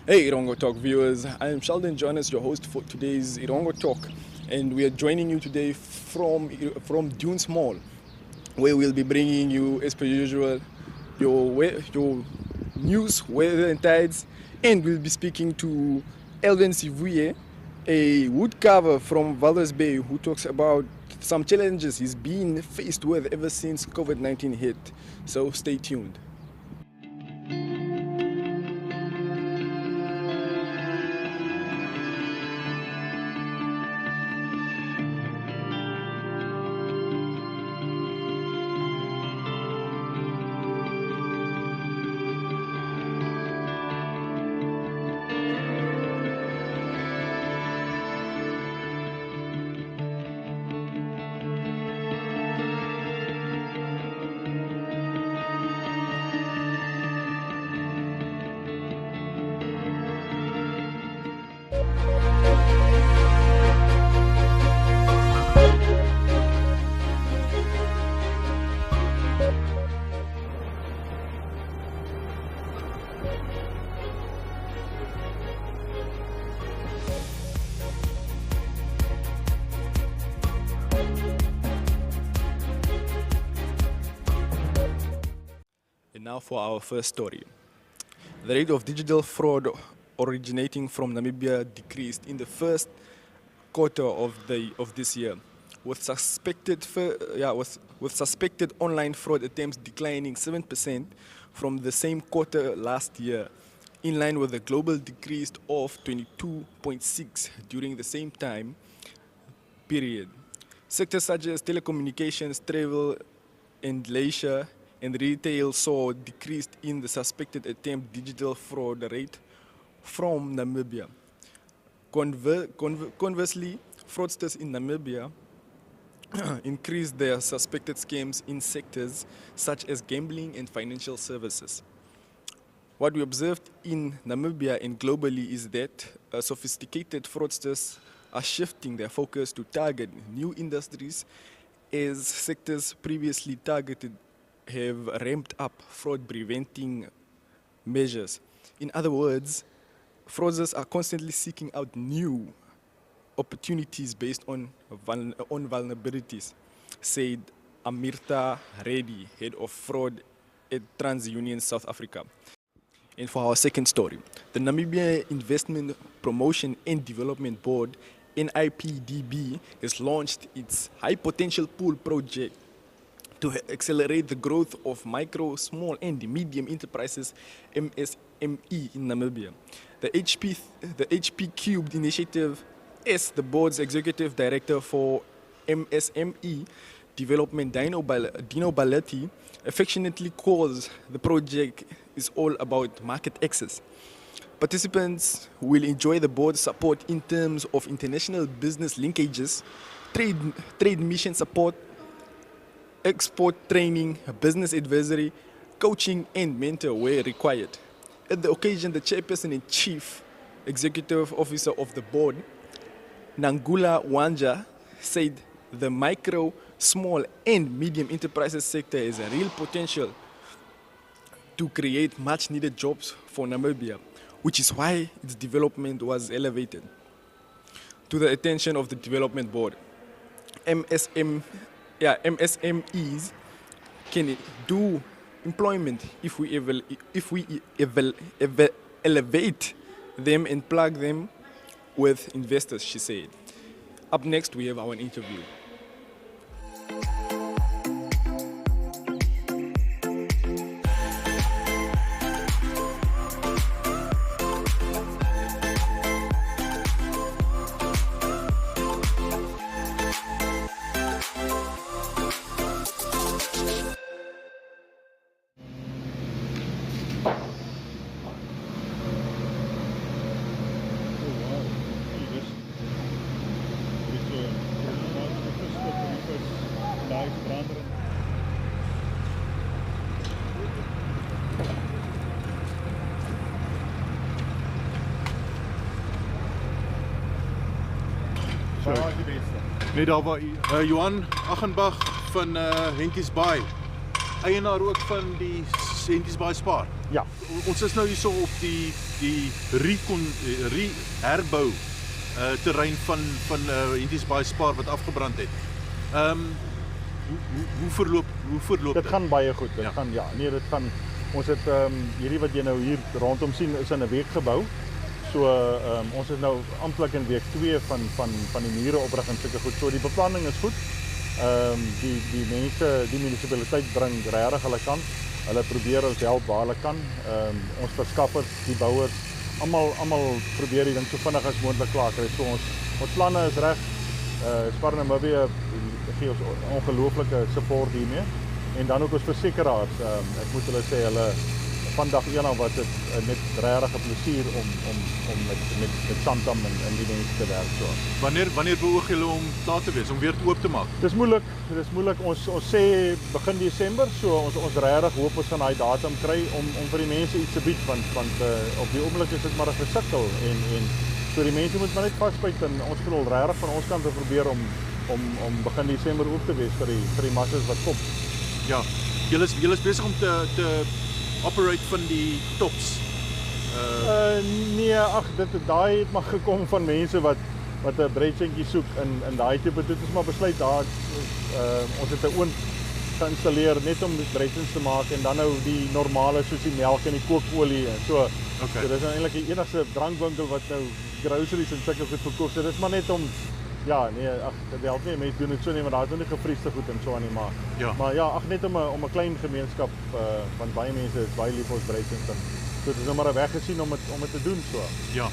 Hey Erongo Talk viewers, I am Sheldon Johannes, your host for today's Erongo Talk, and we are joining you today from Dunes Mall, where we'll be bringing you, as per usual, your news, weather and tides, and we'll be speaking to Evelinu Siyave, a wood carver from Walvis Bay, who talks about some challenges he's been faced with ever since COVID-19 hit. So stay tuned. And now for our first story. The rate of digital fraud originating from Namibia decreased in the first quarter of this year, with suspected online fraud attempts declining 7% from the same quarter last year, in line with a global decrease of 22.6% during the same time period. Sectors such as telecommunications, travel and leisure and retail saw decreased in the suspected attempt digital fraud rate from Namibia. Conversely, fraudsters in Namibia increased their suspected scams in sectors such as gambling and financial services. What we observed in Namibia and globally is that sophisticated fraudsters are shifting their focus to target new industries, as sectors previously targeted have ramped up fraud preventing measures. In other words, fraudsters are constantly seeking out new opportunities based on vulnerabilities, said Amirta Reddy, head of fraud at TransUnion South Africa. And for our second story, the Namibia Investment Promotion and Development Board, NIPDB, has launched its High Potential Pool project to accelerate the growth of micro, small and medium enterprises, MSME, in Namibia. The HP Cubed initiative, as the board's executive director for MSME development, Dino Balletti, affectionately calls the project, is all about market access. Participants will enjoy the board's support in terms of international business linkages, trade mission support, export training, business advisory, coaching and mentor where required. At the occasion, the chairperson and chief executive officer of the board, Nangula Wanja, said the micro, small and medium enterprises sector has a real potential to create much needed jobs for Namibia, which is why its development was elevated to the attention of the development board. MSMEs can do employment if we elevate them and plug them with investors, she said. Up next, we have our interview. Net daar waar Johan Aggenbach van Henties Bay, eienaar ook van die Henties Bay Spar. Ja, ons is nou hierso op die herbou terrein van Henties by Spar wat afgebrand het. Hoe verloop dit? Gaan baie goed. Dit gaan ons het hierdie wat jy nou hier rondom sien is in 'n week gebou. So ons is nou amptelik in week 2 van die mure oprig en sulke goed. So die beplanning is goed. Die mense, die munisipaliteit bring regtig hulle kant. Hulle probeer ons help waar hulle kan. Ons verskaffers, die bouers, almal probeer die ding so vinnig as moontlik klaar kry. So ons planne is reg. Spar Namibia gee ons ongelooflike support hiermee. En dan ook ons versekeraars. Ek moet hulle sê hulle van dag 1 af was dit net regtig 'n plesier om met Santam en die mense te werk. So. Wanneer beoog julle om klaar te wees, om weer oop te maak? Dis moeilik. Ons sê begin Desember, so ons regtig hoop ons gaan daai datum kry om vir die mense iets te bied want op die oomblik is dit maar 'n gesukkel en so die mense moet maar net vasbyt en ons wil regtig van ons kant probeer om begin Desember oop te wees vir die massas wat kom. Ja, julle is besig om te operate van die tops. Nee, daai het maar gekom van mense wat 'n breedjentjie soek in daai tipe. Dit is maar besluit daar ons het 'n oond geïnstalleer net om breedjens te maak en dan nou die normale soos die melk en die kookolie en so. Okay. So dis nou eintlik die enigste drankwinkel wat nou groceries en sulke goed verkoop. So dis maar net om dit help nie, mense doen dit so nie, maar daar is nog nie gevriesde goed en so aan nie, maar net om 'n klein gemeenskap, want baie mense is baie lief vir ons breedjens en so dit is nou maar 'n weg gesien om dit te doen so. Ja.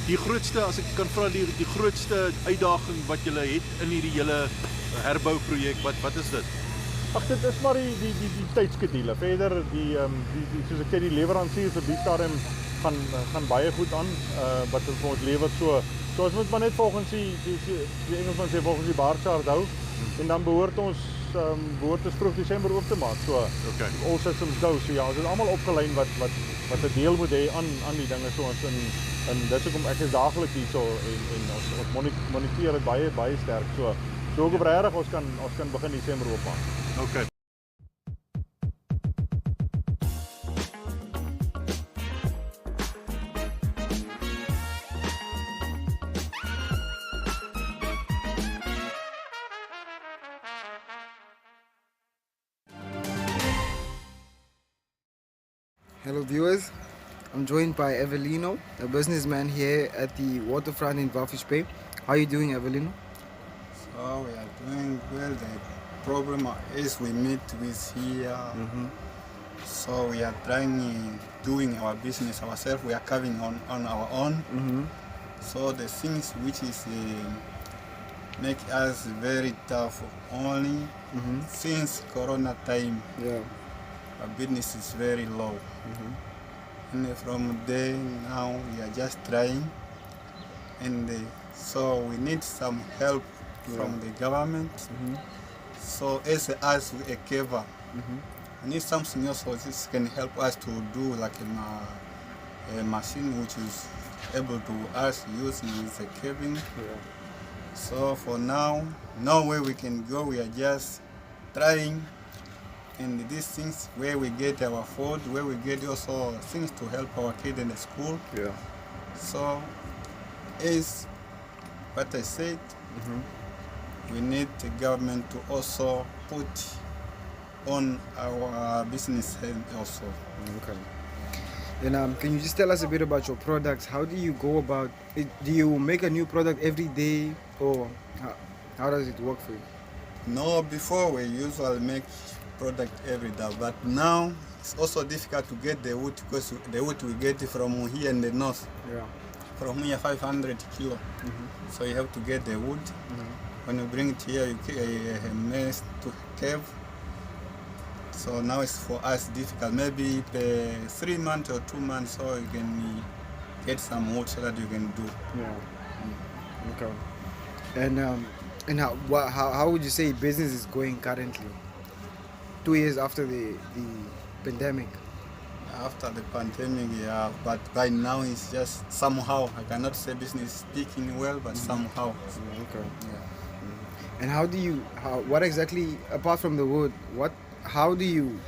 Die grootste, as ek kan vra, die grootste uitdaging wat julle het in hierdie hele herbouprojek, wat is dit? Dit is maar die tydskedule. Verder soos ek sê, die leweransiers op die stadium gaan baie goed aan wat hulle vir ons lewer so ons moet maar net volgens die Engelsman sê volgens die baarchart hou en dan behoort ons vroeg Desember oop te maak. So all systems go. So ons is almal opgelyn wat 'n deel moet hê aan die dinge so ons en dit is hoekom ek is daagliks hierso en ons moniteer dit baie sterk so ook op regtig ons kan begin Desember oop maak. Okay. Hello viewers, I'm joined by Evelinu, a businessman here at the waterfront in Walvis Bay. How are you doing, Evelinu? So we are doing well. The problem is we meet with here. So we are trying doing our business ourselves. We are carving on our own. So the things which is make us very tough only since Corona time. Yeah. Our business is very low. And from there now we are just trying, and so we need some help from the government. So as a carver, we need something else which can help us to do like a machine which is able to us using with the carving. So for now, nowhere we can go. We are just trying. And these things where we get our food, where we get also things to help our kids in the school. Yeah. So, is what I said, we need the government to also put on our business also. Okay. And can you just tell us a bit about your products? How do you go about it? Do you make a new product every day, or how does it work for you? No, before we usually make product every day, but now it's also difficult to get the wood because the wood we get from here in the north. Yeah. From here 500 kilo. So you have to get the wood. When you bring it here, you get a mess to cave. So now it's for us difficult. Maybe 3 months or 2 months, so you can get some wood so that you can do. Yeah. Okay. And how would you say business is going currently? 2 years after the pandemic. After the pandemic, yeah, but by now it's just somehow. I cannot say business is speaking well, but somehow. Okay. Yeah. And what exactly, apart from the wood, how do you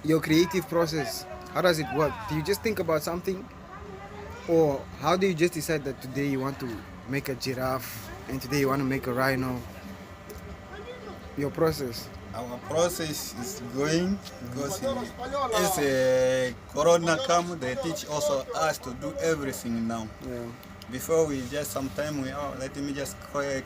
your creative process, how does it work? Do you just think about something, or how do you just decide that today you want to make a giraffe and today you want to make a rhino? Your process. Our process is going because as a corona come, they teach also us to do everything now. Yeah. Before we just sometime let me just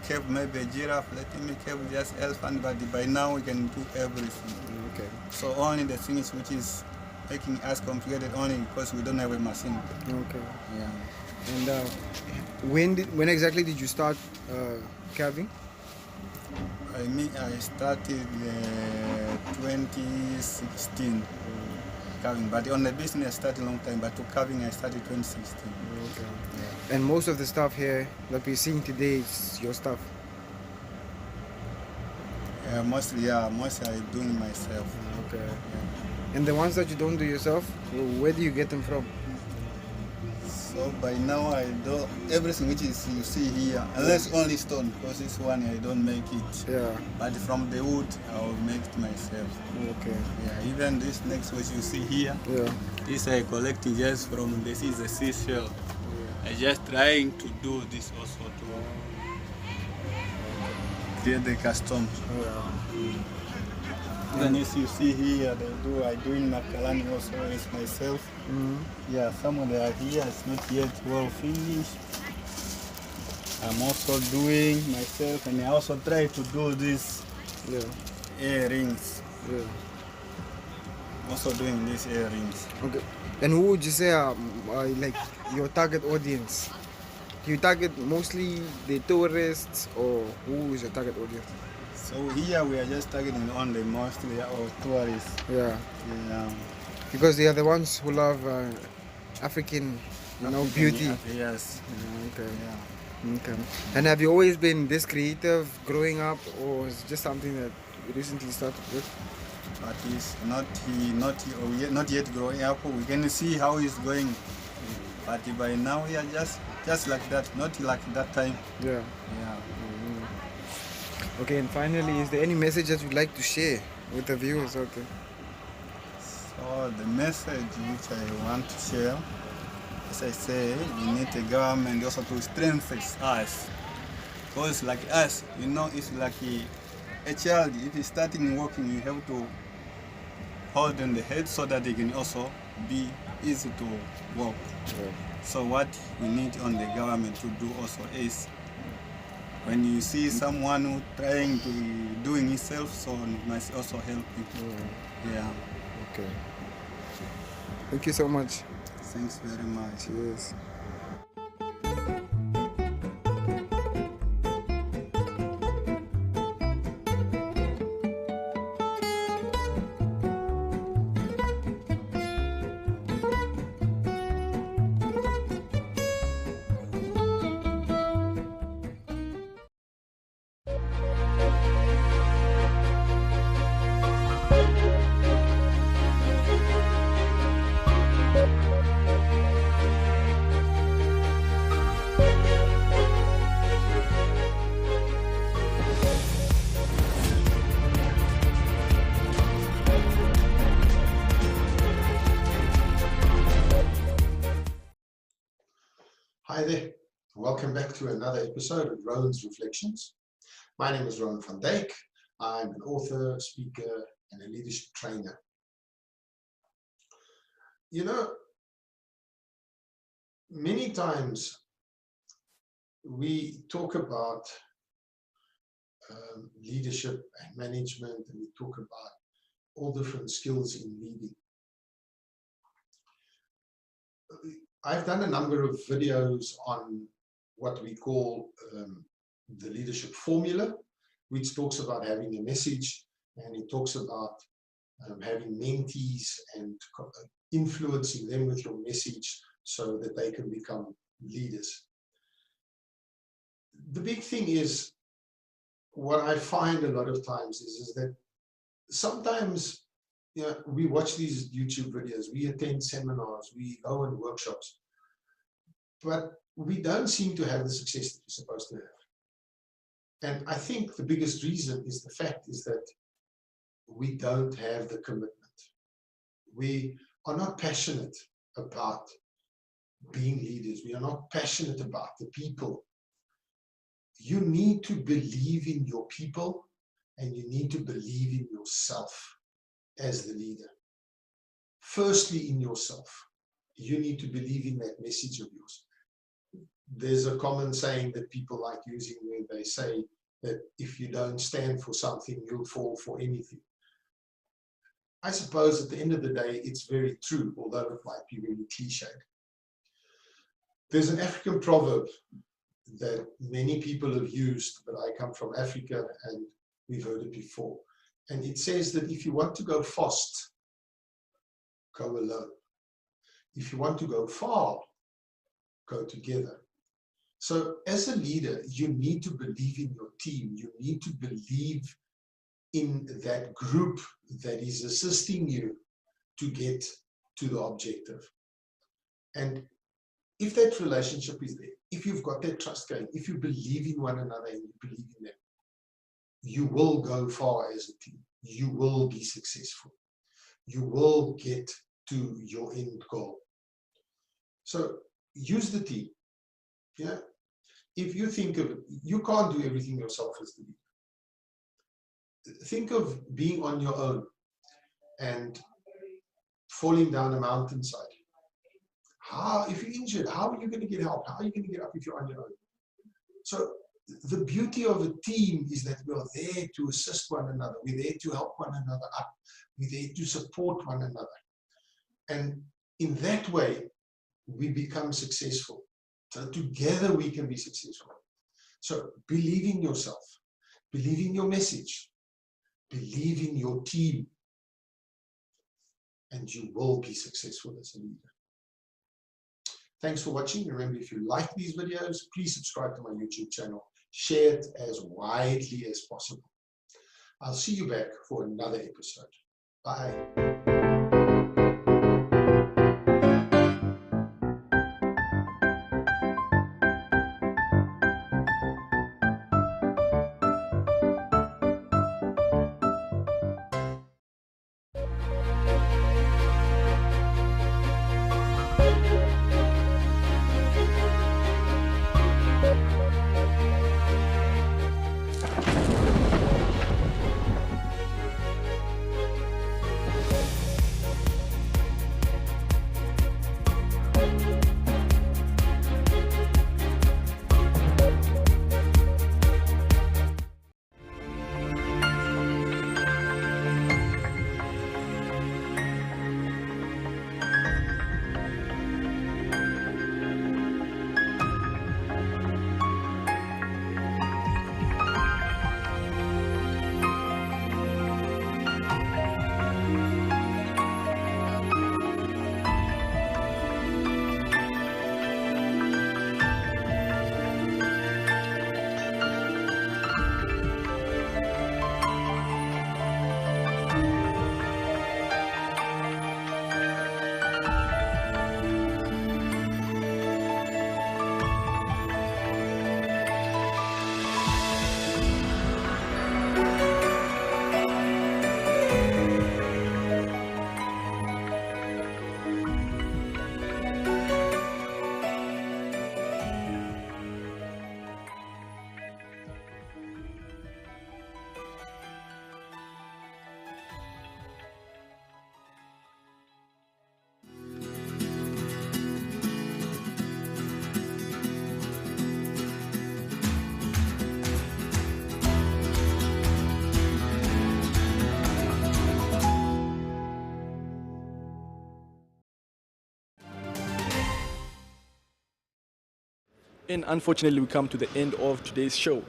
keep maybe a giraffe, let me keep just elephant, but by now we can do everything. Okay. So only the things which is making us complicated only because we don't have a machine. Okay. Yeah. And when exactly did you start carving? I started 2016 carving, but on the business I started a long time, but to carving I started 2016. Okay. Yeah. And most of the stuff here that we're seeing today is your stuff. Mostly I'm doing myself. Okay. Yeah. And the ones that you don't do yourself, where do you get them from? So by now I do everything which is you see here, unless only stone, because this one I don't make it. Yeah. But from the wood I will make it myself. Okay. Yeah, even this next which you see here, Yeah. this I collecting just from this is a seashell. I just trying to do this also to create the custom. Even as you see here, I do in Makalani also as myself. Mm-hmm. Yeah, some of them are here, it's not yet well finished. I'm also doing myself, and I also try to do these earrings. Yeah. Also doing these earrings. Okay. And who would you say are like your target audience? Do you target mostly the tourists, or who is your target audience? So here we are just targeting on the mostly our tourists. Yeah. Yeah. Because they are the ones who love African, beauty. Yes. Okay. Yeah. Okay. And have you always been this creative growing up, or is it just something that you recently started with? But he's not yet growing up. We can see how he's going. But by now we are just like that, not like that time. Yeah. Yeah. Okay, and finally, is there any message that you'd like to share with the viewers out there? So the message which I want to share, as I say, we need the government also to strengthen us. Because like us, it's like a child, if he's starting walking, you have to hold on the head so that they can also be easy to walk. Yeah. So what we need on the government to do also is, when you see someone who trying to doing himself, so you must also help people. Yeah. Okay. Thank you so much. Thanks very much. Cheers. Hi there, welcome back to another episode of Rowan's Reflections. My name is Rowan van Dijk. I'm an author, speaker, and a leadership trainer. Many times we talk about leadership and management, and we talk about all different skills in leading. I've done a number of videos on what we call the leadership formula, which talks about having a message, and it talks about having mentees and influencing them with your message so that they can become leaders. The big thing is, what I find a lot of times is that sometimes we watch these YouTube videos, we attend seminars, we go on workshops, but we don't seem to have the success that you're supposed to have. And I think the biggest reason is the fact is that we don't have the commitment. We are not passionate about being leaders. We are not passionate about the people. You need to believe in your people, and you need to believe in yourself as the leader. Firstly, in yourself. You need to believe in that message of yours. There's a common saying that people like using where they say that if you don't stand for something, you'll fall for anything. I suppose at the end of the day, it's very true, although it might be really cliched. There's an African proverb that many people have used, but I come from Africa and we've heard it before. And it says that if you want to go fast, go alone. If you want to go far, go together. So as a leader, you need to believe in your team. You need to believe in that group that is assisting you to get to the objective. And if that relationship is there, if you've got that trust going, if you believe in one another and you believe in them, you will go far as a team. You will be successful. You will get to your end goal. So use the team. Yeah. If you think of it, you can't do everything yourself as the leader. Think of being on your own and falling down a mountainside. If you're injured, how are you going to get help? How are you going to get up if you're on your own? So the beauty of a team is that we are there to assist one another. We're there to help one another up. We're there to support one another. And in that way, we become successful. So together we can be successful. So believe in yourself. Believe in your message. Believe in your team. And you will be successful as a leader. Thanks for watching. Remember, if you like these videos, please subscribe to my YouTube channel. Share it as widely as possible. I'll see you back for another episode. Bye. And unfortunately, we come to the end of today's show.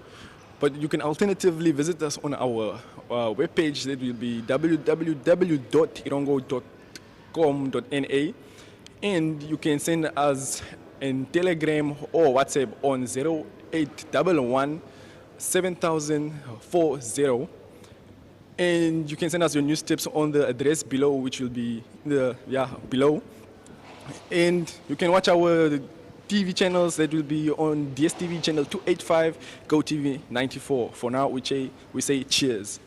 But you can alternatively visit us on our webpage. That will be www.erongo.com.na. And you can send us a Telegram or WhatsApp on 0811 7040. And you can send us your news tips on the address below, which will be below. And you can watch our TV channels. That will be on DSTV channel 285, GoTV 94. For now, we say cheers.